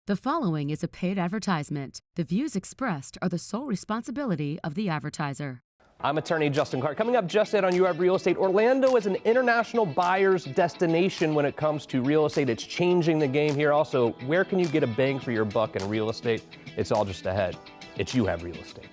The following is a paid advertisement. The views expressed are the sole responsibility of the advertiser. I'm attorney Justin Clark. Coming up just ahead on You Have Real Estate, Orlando is an international buyer's destination when it comes to real estate. It's changing the game here. Also, where can you get a bang for your buck in real estate? It's all just ahead. It's You Have Real Estate.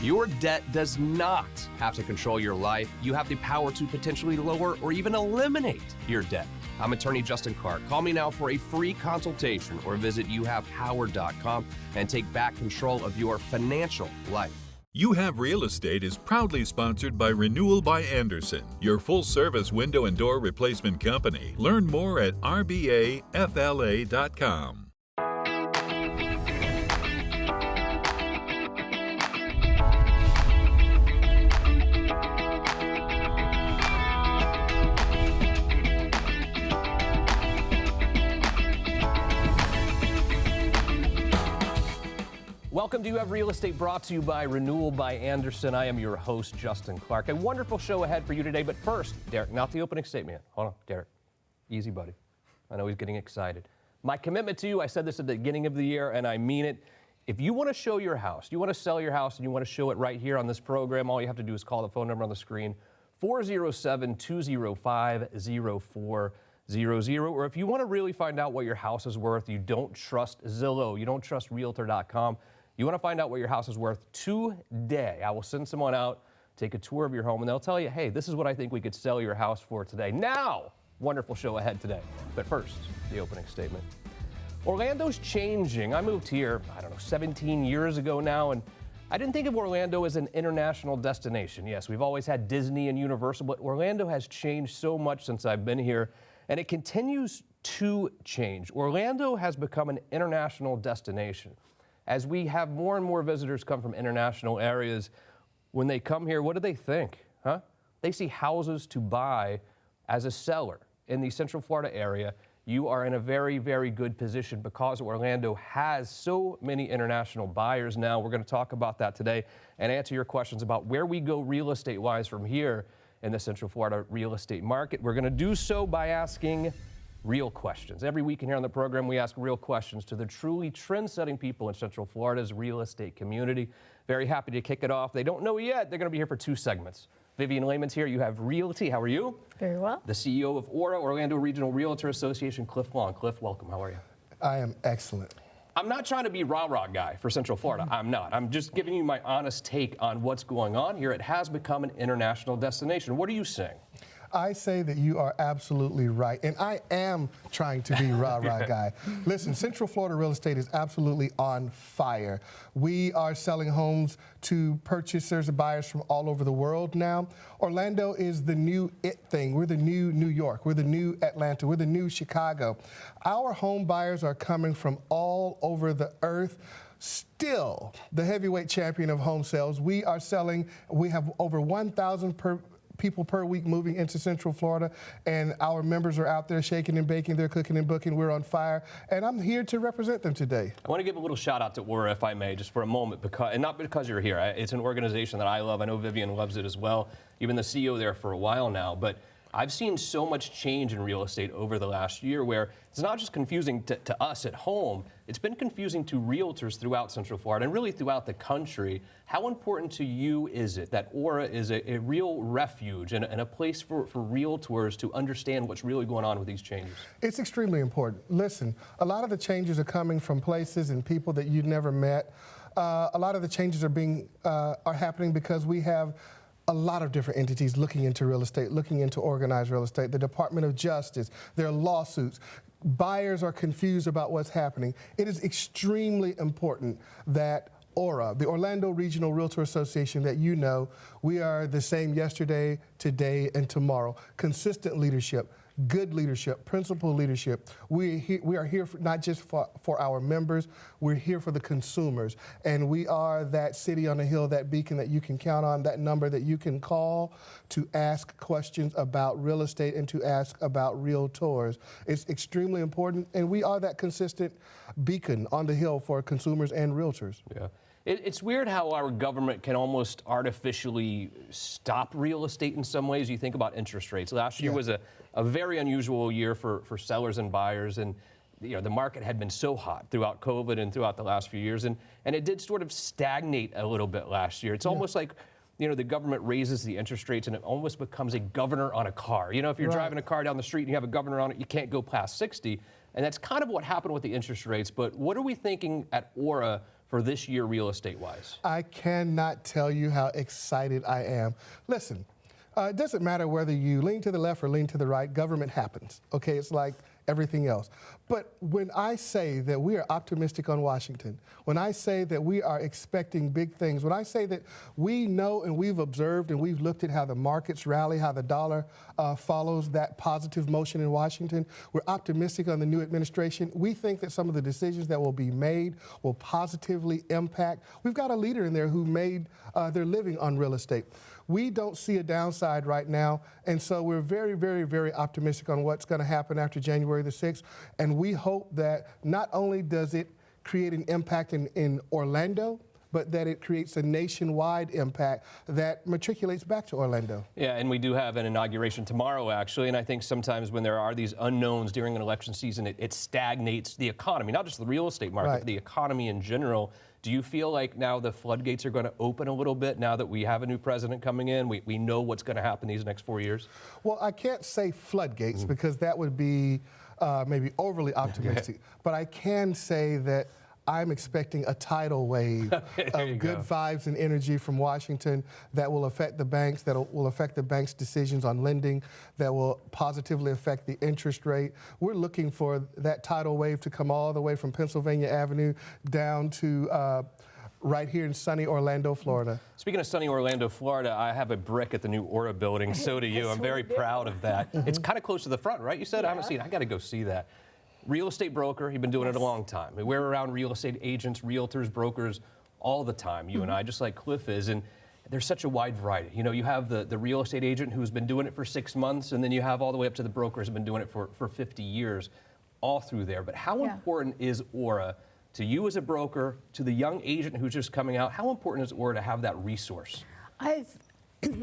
Your debt does not have to control your life. You have the power to potentially lower or even eliminate your debt. I'm attorney Justin Clark. Call me now for a free consultation or visit youhavepower.com and take back control of your financial life. You Have Real Estate is proudly sponsored by Renewal by Andersen, your full-service window and door replacement company. Learn more at rbafla.com. Welcome to You Have Real Estate, brought to you by Renewal by Andersen. I am your host, Justin Clark. A wonderful show ahead for you today, but first, Derek, not the opening statement yet. Hold on, Derek. Easy, buddy. I know he's getting excited. My commitment to you, I said this at the beginning of the year, and I mean it. If you want to show your house, you want to sell your house, and you want to show it right here on this program, all you have to do is call the phone number on the screen, 407-205-0400. Or if you want to really find out what your house is worth, you don't trust Zillow, you don't trust Realtor.com, you want to find out what your house is worth today, I will send someone out, take a tour of your home, and they'll tell you, hey, this is what I think we could sell your house for today. Now, wonderful show ahead today. But first, the opening statement. Orlando's changing. I moved here, 17 years ago now, and I didn't think of Orlando as an international destination. Yes, we've always had Disney and Universal, but Orlando has changed so much since I've been here, and it continues to change. Orlando has become an international destination. As we have more and more visitors come from international areas, when they come here, what do they think? They see houses to buy. As a seller in the Central Florida area, you are in a very, very good position because Orlando has so many international buyers now. We're going to talk about that today and answer your questions about where we go real estate-wise from here in the Central Florida real estate market. We're going to do so by asking real questions. Every week in here on the program, we ask real questions to the truly trend-setting people in Central Florida's real estate community. Very happy to kick it off. They don't know yet. They're going to be here for two segments. Vivian Lehman's here. You Have Realty. How are you? Very well. The CEO of ORRA, Orlando Regional Realtor Association, Cliff Long. Cliff, welcome. How are you? I am excellent. I'm not trying to be rah-rah guy for Central Florida. I'm not. I'm just giving you my honest take on what's going on here. It has become an international destination. What are you saying? I say that you are absolutely right, and I am trying to be rah-rah guy. Listen, Central Florida real estate is absolutely on fire. We are selling homes to purchasers and buyers from all over the world now. Orlando is the new it thing. We're the new New York. We're the new Atlanta. We're the new Chicago. Our home buyers are coming from all over the earth. Still, the heavyweight champion of home sales. We have over 1,000 people per week moving into Central Florida, and our members are out there shaking and baking, they're cooking and booking, we're on fire, and I'm here to represent them today. I want to give a little shout out to ORRA, if I may, just for a moment, and not because you're here. It's an organization that I love. I know Vivian loves it as well. You've been the CEO there for a while now, but I've seen so much change in real estate over the last year where it's not just confusing to us at home, it's been confusing to realtors throughout Central Florida and really throughout the country. How important to you is it that ORRA is a real refuge and a place for realtors to understand what's really going on with these changes? It's extremely important. Listen, a lot of the changes are coming from places and people that you've never met. A lot of the changes are happening because we have a lot of different entities looking into real estate, looking into organized real estate, the Department of Justice, there are lawsuits. Buyers are confused about what's happening. It is extremely important that ORRA, the Orlando Regional Realtor Association, that you know, we are the same yesterday, today, and tomorrow. Consistent leadership, good leadership, principled leadership. We are here not just for our members, we're here for the consumers. And we are that city on the hill, that beacon that you can count on, that number that you can call to ask questions about real estate and to ask about realtors. It's extremely important, and we are that consistent beacon on the hill for consumers and realtors. Yeah. It's weird how our government can almost artificially stop real estate in some ways. You think about interest rates. Last year was a very unusual year for sellers and buyers, and the market had been so hot throughout COVID and throughout the last few years, and it did sort of stagnate a little bit last year. It's almost like, the government raises the interest rates and it almost becomes a governor on a car. If you're driving a car down the street and you have a governor on it, you can't go past 60. And that's kind of what happened with the interest rates. But what are we thinking at ORRA for this year real estate-wise? I cannot tell you how excited I am. Listen, it doesn't matter whether you lean to the left or lean to the right, government happens, okay? It's like everything else. But when I say that we are optimistic on Washington, when I say that we are expecting big things, when I say that we know and we've observed and we've looked at how the markets rally, how the dollar follows that positive motion in Washington, we're optimistic on the new administration. We think that some of the decisions that will be made will positively impact. We've got a leader in there who made their living on real estate. We don't see a downside right now, and so we're very, very, very optimistic on what's going to happen after January the 6th, and we hope that not only does it create an impact in Orlando, but that it creates a nationwide impact that matriculates back to Orlando. Yeah, and we do have an inauguration tomorrow, actually, and I think sometimes when there are these unknowns during an election season, it stagnates the economy, not just the real estate market, but the economy in general. Do you feel like now the floodgates are going to open a little bit now that we have a new president coming in? We know what's going to happen these next 4 years? Well, I can't say floodgates because that would be maybe overly optimistic, but I can say that I'm expecting a tidal wave of good vibes and energy from Washington that will affect the banks, that will affect the banks' decisions on lending, that will positively affect the interest rate. We're looking for that tidal wave to come all the way from Pennsylvania Avenue down to right here in sunny Orlando, Florida. Speaking of sunny Orlando, Florida, I have a brick at the new ORRA building. So do you. I'm very proud of that. It's kind of close to the front, right? You said? I haven't seen it. I got to go see that. Real estate broker, you've been doing it a long time. We're around real estate agents, realtors, brokers all the time, you and I, just like Cliff is. And there's such a wide variety. You have the real estate agent who's been doing it for 6 months, and then you have all the way up to the brokers who've been doing it for 50 years, all through there. But how important is ORRA to you as a broker, to the young agent who's just coming out? How important is ORRA to have that resource?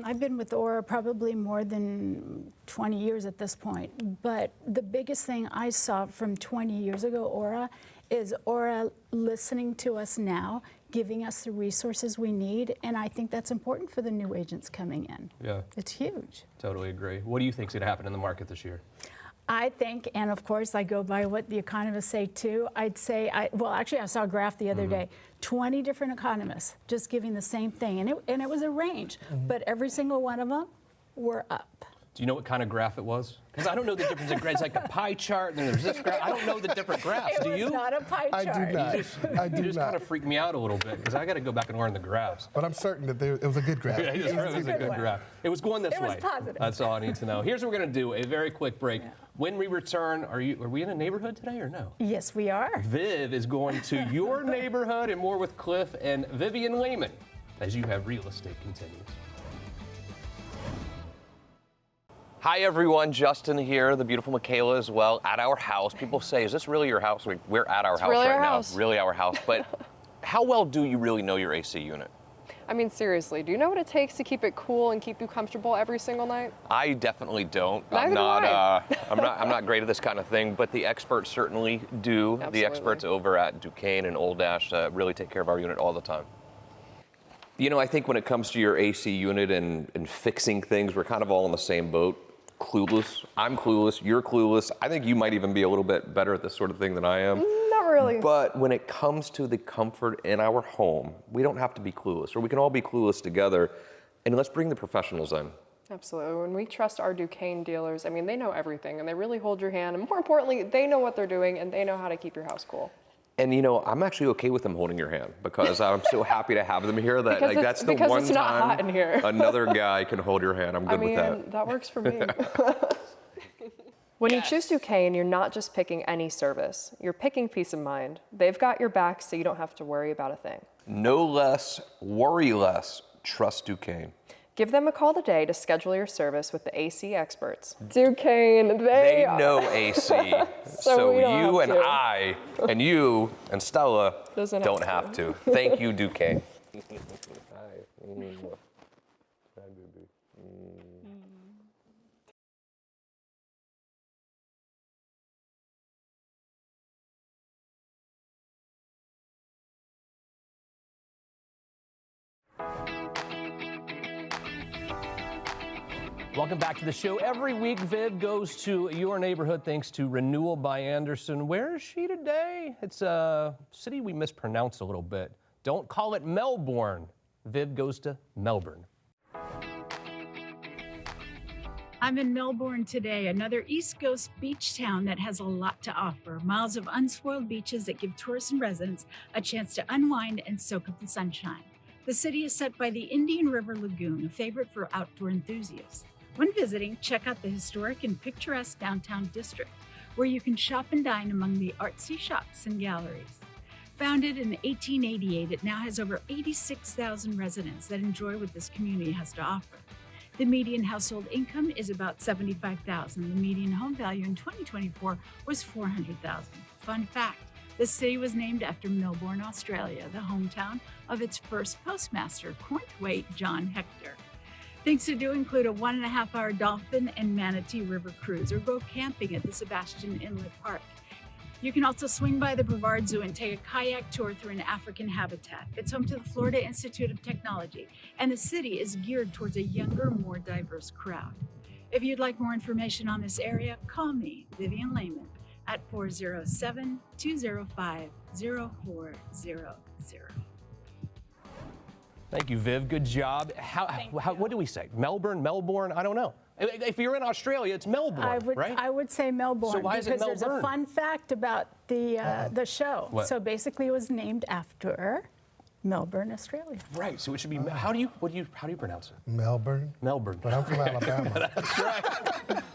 I've been with ORRA probably more than 20 years at this point, but the biggest thing I saw from 20 years ago, ORRA, is ORRA listening to us now, giving us the resources we need, and I think that's important for the new agents coming in. Yeah. It's huge. Totally agree. What do you think is going to happen in the market this year? I think, and of course I go by what the economists say too, I'd say, well actually I saw a graph the other day, 20 different economists just giving the same thing, and it was a range, but every single one of them were up. Do you know what kind of graph it was? Because I don't know the difference in graphs. It's like a pie chart, and then there's this graph. I don't know the different graphs. Do you? It was not a pie chart. I do not. You just kind of freaked me out a little bit, because I got to go back and learn the graphs. But I'm certain that it was a good graph. Yeah, it was a good graph. It was going this way. It was positive. That's all I need to know. Here's what we're going to do, a very quick break. Yeah. When we return, are we in a neighborhood today or no? Yes, we are. Viv is going to your neighborhood, and more with Cliff and Vivian Lehman as You Have Real Estate continues. Hi everyone, Justin here, the beautiful Michaela as well, at our house. People say, is this really your house? We're at our house right now. It's really our house. But how well do you really know your AC unit? I mean, seriously, do you know what it takes to keep it cool and keep you comfortable every single night? I definitely don't. Neither do I. I'm not great at this kind of thing, but the experts certainly do. Absolutely. The experts over at Duquesne and Old Ash really take care of our unit all the time. I think when it comes to your AC unit and fixing things, we're kind of all in the same boat. Clueless. I'm clueless. You're clueless. I think you might even be a little bit better at this sort of thing than I am. Not really. But when it comes to the comfort in our home, we don't have to be clueless, or we can all be clueless together. And let's bring the professionals in. Absolutely. When we trust our Duquesne dealers, I mean, they know everything, and they really hold your hand. And more importantly, they know what they're doing, and they know how to keep your house cool. And I'm actually okay with them holding your hand, because I'm so happy to have them here that that's the one it's not hot in here. Another guy can hold your hand. I'm good with that. That works for me. When you choose Duquesne, you're not just picking any service. You're picking peace of mind. They've got your back, so you don't have to worry about a thing. No less, worry less, trust Duquesne. Give them a call today to schedule your service with the AC experts. Duquesne, they know AC. So you and I and you and Stella don't have to. Thank you, Duquesne. Welcome back to the show. Every week, Viv goes to your neighborhood thanks to Renewal by Anderson. Where is she today? It's a city we mispronounce a little bit. Don't call it Melbourne. Viv goes to Melbourne. I'm in Melbourne today, another East Coast beach town that has a lot to offer. Miles of unspoiled beaches that give tourists and residents a chance to unwind and soak up the sunshine. The city is set by the Indian River Lagoon, a favorite for outdoor enthusiasts. When visiting, check out the historic and picturesque downtown district, where you can shop and dine among the artsy shops and galleries. Founded in 1888, it now has over 86,000 residents that enjoy what this community has to offer. The median household income is about $75,000. The median home value in 2024 was $400,000. Fun fact, the city was named after Melbourne, Australia, the hometown of its first postmaster, Cornthwaite John Hector. Things to do include a 1.5-hour dolphin and manatee river cruise, or go camping at the Sebastian Inlet Park. You can also swing by the Brevard Zoo and take a kayak tour through an African habitat. It's home to the Florida Institute of Technology, and the city is geared towards a younger, more diverse crowd. If you'd like more information on this area, call me, Vivian Lehman, at 407-205-0400. Thank you, Viv. Good job. What do we say? Melbourne? I don't know. If you're in Australia, it's Melbourne, right? I would say Melbourne, so why is it because there's a fun fact about the show. What? So basically, it was named after Melbourne, Australia. Right. So it should be. How do you pronounce it? Melbourne. Melbourne. But I'm from Alabama. That's right.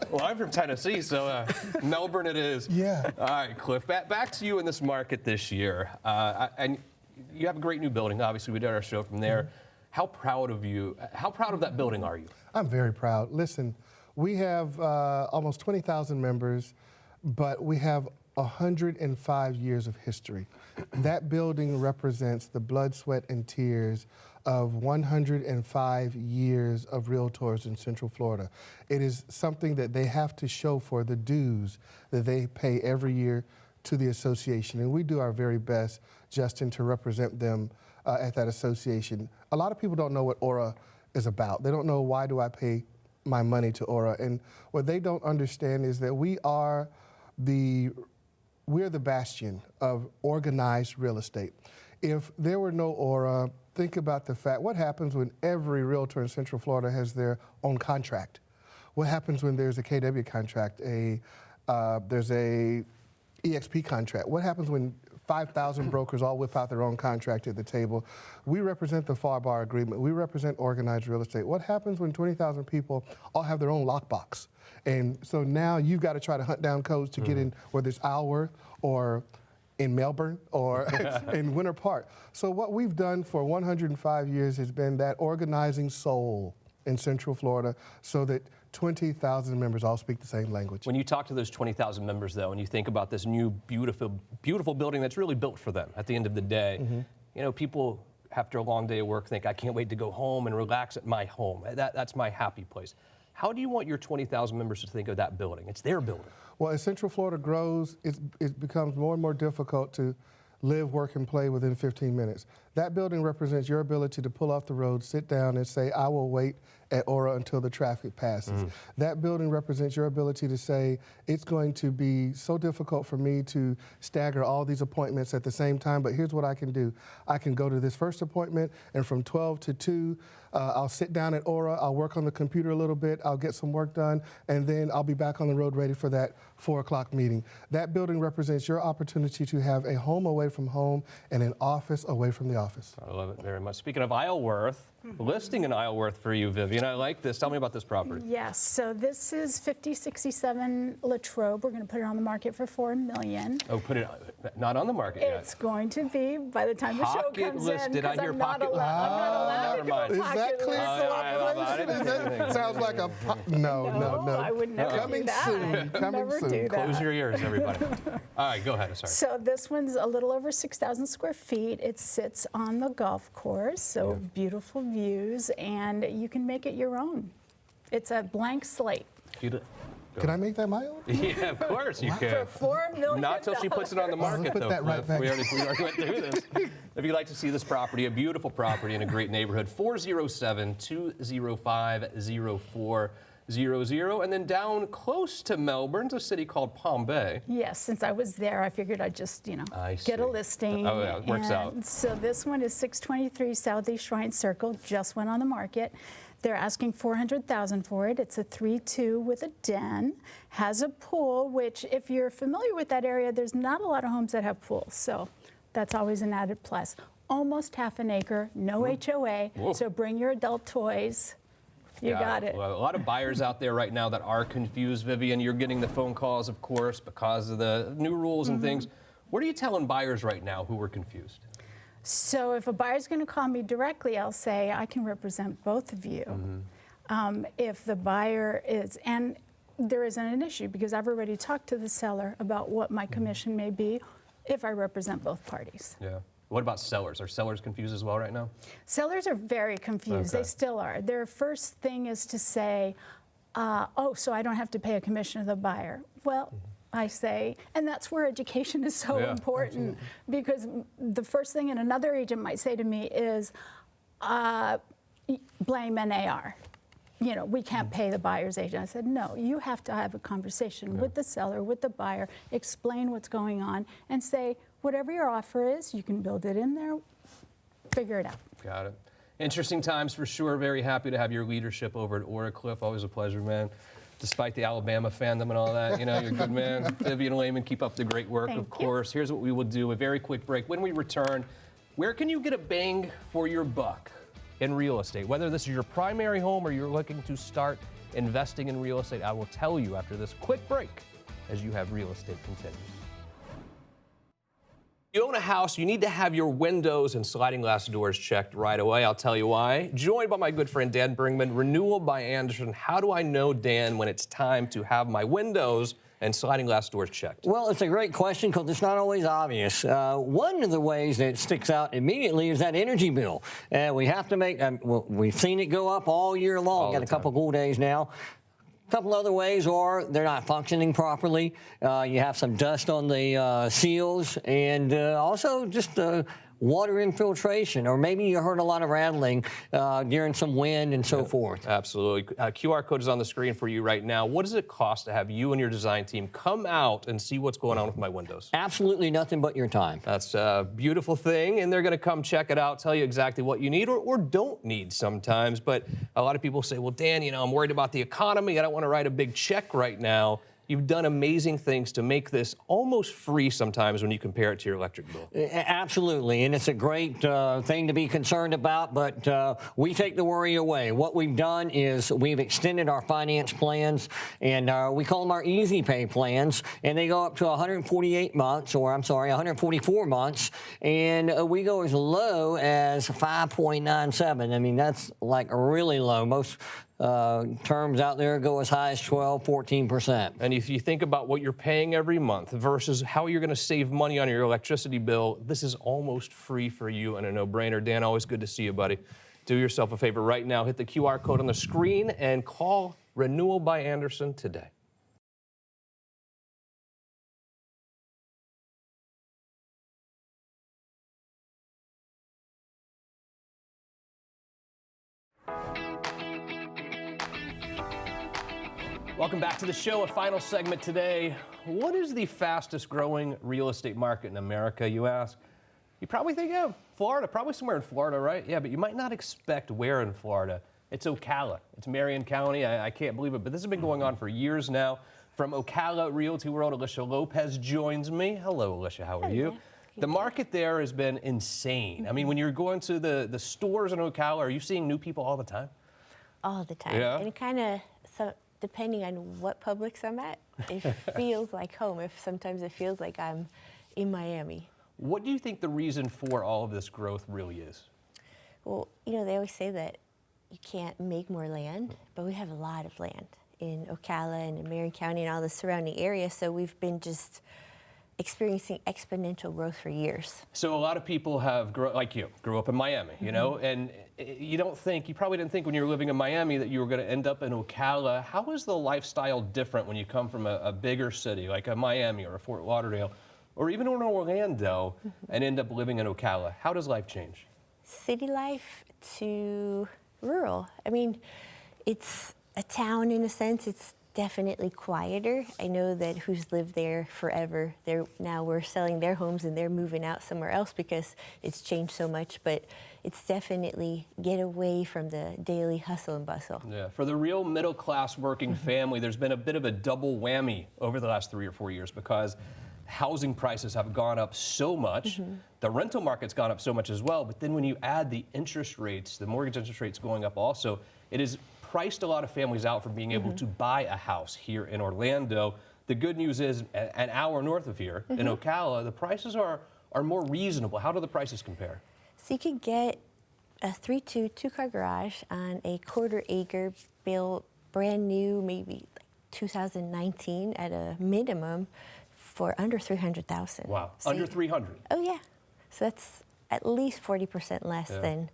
Well, I'm from Tennessee, so Melbourne it is. Yeah. All right, Cliff. Back to you in this market this year, and you have a great new building. Obviously, we did our show from there. How proud of that building are you? I'm very proud. Listen, we have almost 20,000 members, but we have 105 years of history. That building represents the blood, sweat, and tears of 105 years of realtors in Central Florida. It is something that they have to show for the dues that they pay every year to the association, and we do our very best, Justin, to represent them at that association. A lot of people don't know what ORRA is about. They don't know, why do I pay my money to ORRA? And what they don't understand is that we're the bastion of organized real estate. If there were no ORRA, think about the fact, what happens when every realtor in Central Florida has their own contract? What happens when there's a KW contract, there's a EXP contract? What happens when 5,000 brokers all whip out their own contract at the table? We represent the FAR Bar Agreement. We represent organized real estate. What happens when 20,000 people all have their own lockbox? And so now you've got to try to hunt down codes to get in, whether it's Isleworth or in Melbourne or in Winter Park. So what we've done for 105 years has been that organizing soul in Central Florida so that 20,000 members all speak the same language. When you talk to those 20,000 members, though, and you think about this new, beautiful building that's really built for them at the end of the day, you know, people after a long day of work think, I can't wait to go home and relax at my home. That's my happy place. How do you want your 20,000 members to think of that building? It's their building. Well, as Central Florida grows, it becomes more and more difficult to live, work, and play within 15 minutes. That building represents your ability to pull off the road, sit down, and say, I will wait at ORRA until the traffic passes. That building represents your ability to say, it's going to be so difficult for me to stagger all these appointments at the same time, but here's what I can do. I can go to this first appointment, and from 12 to 2, I'll sit down at ORRA, I'll work on the computer a little bit, I'll get some work done, and then I'll be back on the road ready for that 4 o'clock meeting. That building represents your opportunity to have a home away from home and an office away from the office. I love it very much. Speaking of Isleworth, listing in Isleworth for you, Vivian. I like this. Tell me about this property. Yes, so this is 5067 Latrobe. We're going to put it on the market for $4 million. Oh, put it not on the market yet. It's going to be by the time the show Pocket comes listed. in. I hear I'm not pocket listed. allowed. I'm not allowed never to do a mind. Is pocket that clear list. cooperation? Sounds like a no. I would never Coming do that. soon. Coming Never soon. do that. Close your ears, everybody. All right, go ahead. I'm sorry. So this one's a little over 6,000 square feet. It sits on the golf course, so beautiful views, and you can make it your own. It's a blank slate. Can I make that my own? Yeah, of course you can. For $4 million. Not till she puts it on the market, put though. that right Cliff. back. We already went through this. If you'd like to see this property, a beautiful property in a great neighborhood, 407-205-0400, and then down close to Melbourne, it's a city called Palm Bay. Yes, since I was there, I figured I'd just, I get a see. listing. Oh, yeah, it works out. So this one is 623 Southeast Shrine Circle, just went on the market. They're asking $400,000 for it. It's a 3-2 with a den, has a pool, which if you're familiar with that area, there's not a lot of homes that have pools. So that's always an added plus. Almost half an acre, no HOA, so bring your adult toys. You got it. Well, a lot of buyers out there right now that are confused, Vivian. You're getting the phone calls, of course, because of the new rules and things. What are you telling buyers right now who are confused? So if a buyer's going to call me directly, I'll say I can represent both of you. If the buyer is, and there isn't an issue because I've already talked to the seller about what my commission may be if I represent both parties. Yeah. What about sellers? Are sellers confused as well right now? Sellers are very confused. Okay. They still are. Their first thing is to say, oh, so I don't have to pay a commission to the buyer. Well, I say, and that's where education is so important because the first thing, and another agent might say to me is, blame NAR. We can't pay the buyer's agent. I said, no, you have to have a conversation with the seller, with the buyer, explain what's going on, and say, whatever your offer is, you can build it in there, figure it out. Got it. Interesting times for sure. Very happy to have your leadership over at ORRA, Cliff. Always a pleasure, man. Despite the Alabama fandom and all that, you're a good man. Vivian Lehman, keep up the great work, of course. Here's what we will do, a very quick break. When we return, where can you get a bang for your buck in real estate? Whether this is your primary home or you're looking to start investing in real estate, I will tell you after this quick break as you have Real Estate continues. You own a house, you need to have your windows and sliding glass doors checked right away. I'll tell you why. Joined by my good friend Dan Bringman, Renewal by Anderson. How do I know, Dan, when it's time to have my windows and sliding glass doors checked? Well, it's a great question because it's not always obvious. One of the ways that sticks out immediately is that energy bill. We have to make, we've seen it go up all year long. Got a couple cool days now. A couple other ways are they're not functioning properly. You have some dust on the seals and also just water infiltration, or maybe you heard a lot of rattling during some wind and so forth. Absolutely. QR code is on the screen for you right now. What does it cost to have you and your design team come out and see what's going on with my windows? Absolutely nothing but your time. That's a beautiful thing, and they're going to come check it out, tell you exactly what you need or don't need sometimes. But a lot of people say, well, Dan, I'm worried about the economy. I don't want to write a big check right now. You've done amazing things to make this almost free sometimes when you compare it to your electric bill. Absolutely, and it's a great thing to be concerned about, but we take the worry away. What we've done is we've extended our finance plans, and we call them our easy pay plans, and they go up to 144 months, and we go as low as 5.97. I mean, that's like really low. Most terms out there go as high as 12, 14%. And if you think about what you're paying every month versus how you're going to save money on your electricity bill, this is almost free for you and a no-brainer. Dan, always good to see you, buddy. Do yourself a favor right now. Hit the QR code on the screen and call Renewal by Anderson today. Welcome back to the show. A final segment today. What is the fastest growing real estate market in America, you ask? You probably think, Florida, probably somewhere in Florida, right? Yeah, but you might not expect where in Florida. It's Ocala. It's Marion County. I can't believe it, but this has been going on for years now. From Ocala Realty World, Elisha Lopez joins me. Hello, Elisha. How are you? The market there has been insane. I mean, when you're going to the stores in Ocala, are you seeing new people all the time? All the time. Yeah. And it kind of, depending on what Publix I'm at, it feels like home. Sometimes it feels like I'm in Miami. What do you think the reason for all of this growth really is? Well, they always say that you can't make more land, but we have a lot of land in Ocala and in Marion County and all the surrounding areas. So we've been just experiencing exponential growth for years. So a lot of people have, like you, grew up in Miami, you know, and you probably didn't think when you were living in Miami that you were going to end up in Ocala. How is the lifestyle different when you come from a bigger city like a Miami or a Fort Lauderdale or even in Orlando and end up living in Ocala? How does life change? City life to rural. I mean, it's a town in a sense. It's definitely quieter. I know that who's lived there forever, now we're selling their homes and they're moving out somewhere else because it's changed so much, but it's definitely get away from the daily hustle and bustle. Yeah, for the real middle class working family, there's been a bit of a double whammy over the last 3 or 4 years because housing prices have gone up so much. The rental market's gone up so much as well, but then when you add the interest rates, the mortgage interest rates going up also, it has priced a lot of families out from being able to buy a house here in Orlando. The good news is an hour north of here in Ocala, the prices are more reasonable. How do the prices compare? So you could get a 3-2 two-car garage on a quarter-acre built brand new, maybe like 2019 at a minimum for under $300,000. Wow, So under 300. Oh yeah, so that's at least 40% less than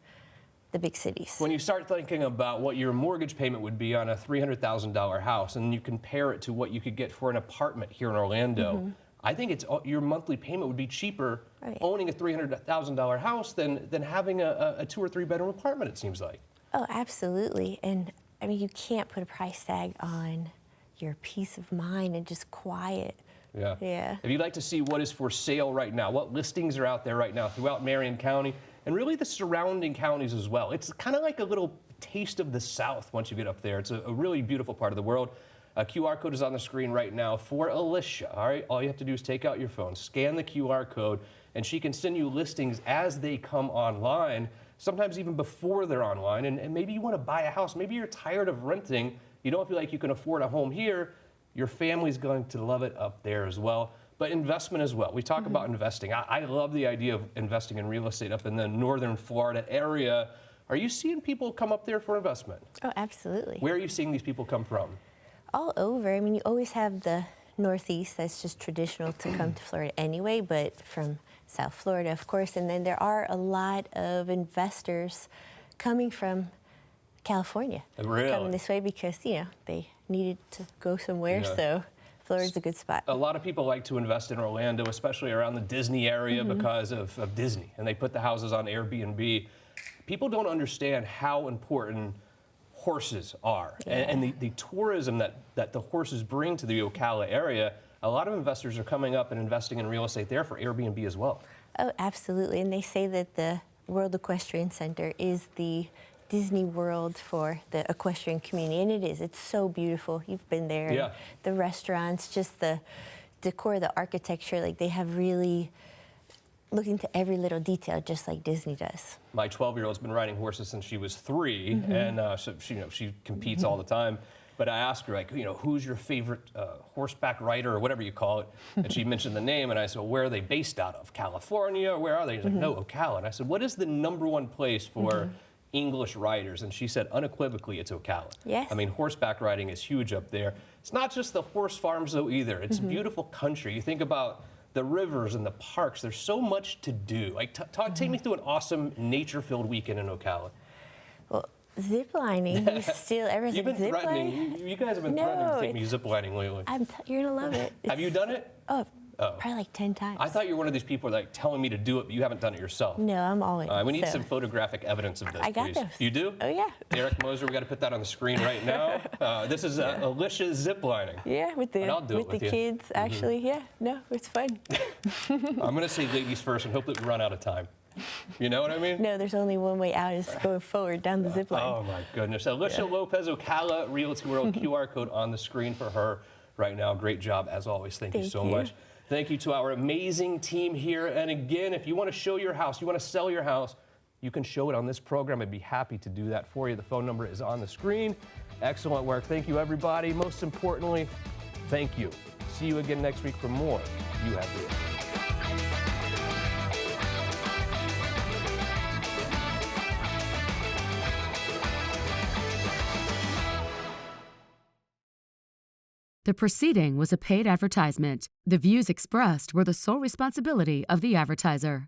the big cities. When you start thinking about what your mortgage payment would be on a $300,000 house and you compare it to what you could get for an apartment here in Orlando, I think your monthly payment would be cheaper owning a $300,000 house than having a 2 or 3 bedroom apartment, it seems like. Oh, absolutely. And I mean, you can't put a price tag on your peace of mind and just quiet. Yeah. If you'd like to see what is for sale right now, what listings are out there right now throughout Marion County, and really the surrounding counties as well. It's kind of like a little taste of the South once you get up there. It's a really beautiful part of the world. A QR code is on the screen right now for Elisha. All right, all you have to do is take out your phone, scan the QR code, and she can send you listings as they come online, sometimes even before they're online. And maybe you want to buy a house. Maybe you're tired of renting. You don't feel like you can afford a home here. Your family's going to love it up there as well. But investment as well. We talk about investing. I love the idea of investing in real estate up in the northern Florida area. Are you seeing people come up there for investment? Oh, absolutely. Where are you seeing these people come from? All over. I mean, you always have the Northeast. That's just traditional to come to Florida anyway, but from South Florida, of course. And then there are a lot of investors coming from California. Really? Coming this way because, they needed to go somewhere, so Florida's a good spot. A lot of people like to invest in Orlando, especially around the Disney area because of Disney, and they put the houses on Airbnb. People don't understand how important horses are and the tourism that the horses bring to the Ocala area. A lot of investors are coming up and investing in real estate there for Airbnb as well. Oh, absolutely, and they say that the World Equestrian Center is the Disney World for the equestrian community, and it is. It's so beautiful. You've been there. Yeah. The restaurants, just the decor, the architecture, like they have really looked into every little detail, just like Disney does. My 12-year-old's been riding horses since she was 3, and so she competes all the time. But I asked her, like, who's your favorite horseback rider or whatever you call it? And she mentioned the name, and I said, well, where are they based out of? California? Where are they? She's like, no, Ocala. And I said, what is the #1 place for English riders? And she said unequivocally it's Ocala. Yes. I mean, horseback riding is huge up there. It's not just the horse farms though either. It's beautiful country. You think about the rivers and the parks. There's so much to do. Like, take me through an awesome nature-filled weekend in Ocala. Well, zip lining. You steal everything. You've been zip threatening. lining? You guys have been threatening to take me zip lining lately. You're gonna love it. Have you done it? Probably like 10 times. I thought you were one of these people like telling me to do it, but you haven't done it yourself. No, I'm all in. We need some photographic evidence of this, I got please. those. You do? Oh, yeah. Eric Moser, we got to put that on the screen right now. This is Elisha zip lining. Yeah, with the kids, actually. Yeah, no, it's fun. I'm going to say ladies first and hope that we run out of time. You know what I mean? No, there's only one way out, is going forward down the zip line. Oh, my goodness. Elisha Lopez, Ocala Realty World, QR code on the screen for her right now. Great job, as always. Thank you so much. Thank you to our amazing team here. And again, if you want to show your house, you want to sell your house, you can show it on this program. I'd be happy to do that for you. The phone number is on the screen. Excellent work. Thank you, everybody. Most importantly, thank you. See you again next week for more You Have Realty. The proceeding was a paid advertisement. The views expressed were the sole responsibility of the advertiser.